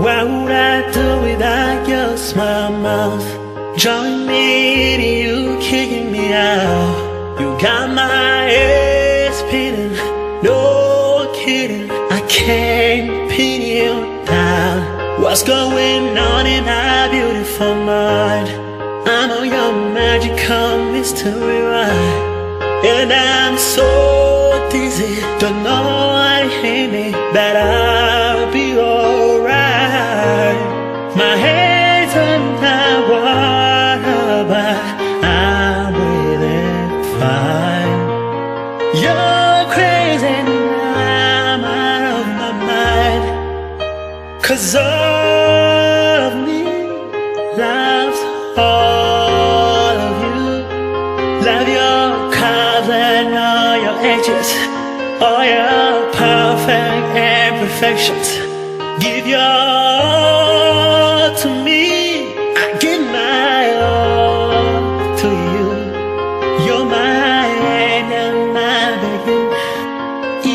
What would I do without your smile mouth? Drawing me to you, kicking me out. You got my head spinning, no kidding. I can't pin you down. What's going on in our beautiful mind? I'm on your magical mystery ride, and I'm so dizzy. Don't know what hit me, but I'll be alright. My head's underwater, but I'm breathing fine. You're crazy and I'm out of my mind, 'cause all of me loves all of you. Love your curves and all your edges, all your perfect imperfections. Give your all to me, I give my all to you. You're my end and my beginning,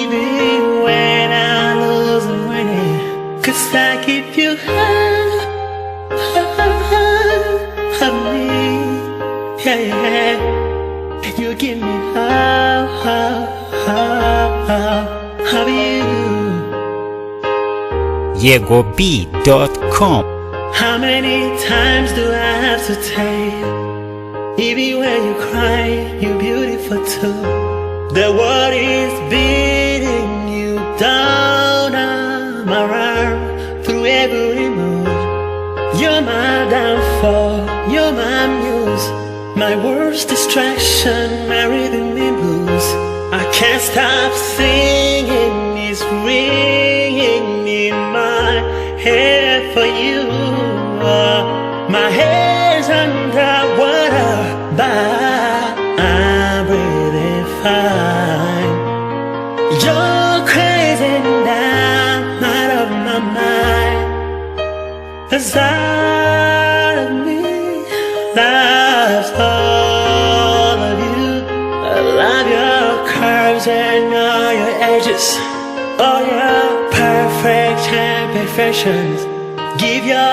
even when I lose and winning. 'Cause I give you of me, yeah. You give me of you. YegoB.com. How many times do I have to take? Even when you cry, you're beautiful too. The world is beating you down. I'm around through every mood. You're my downfall, you're my muse, my worst distraction, my rhythm and blues. I can't stop singing, it's ringing in my head for you. My head's underwater, but I'm breathing fine. You're crazy and I'm out of my mind. 'Cause all of me loves all of you. I love your curves and all your edges, all your perfect imperfections. Give your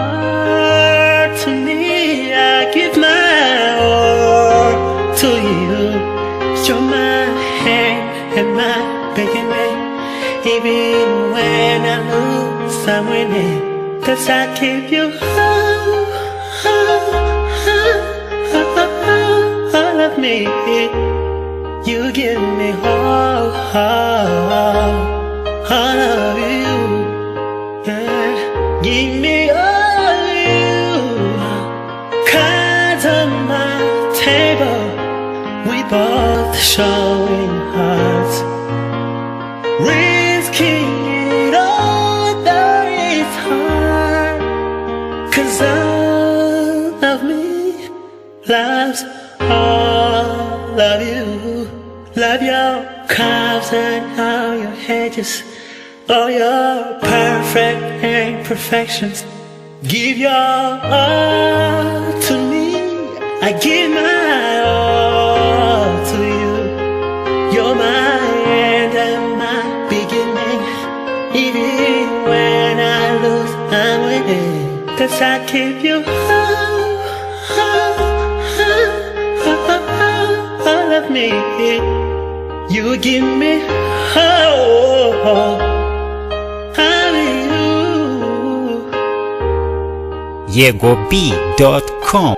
all to me, I give my all to you. You're my hand and my beginning, even when I lose, I'm winning. 'Cause I give you all of me. You give me all of you. Yeah. Give me all of you. Cards on my table, we both showing hearts, risking it all, though it's hard. 'Cause all of me loves all of you. Love your curves and all your edges, all your perfect imperfections. Give your all to me, I give my all to you. You're my end and my beginning, even when I lose, I'm winning. 'Cause I give you all of me. You give me all of you. YegoB.com.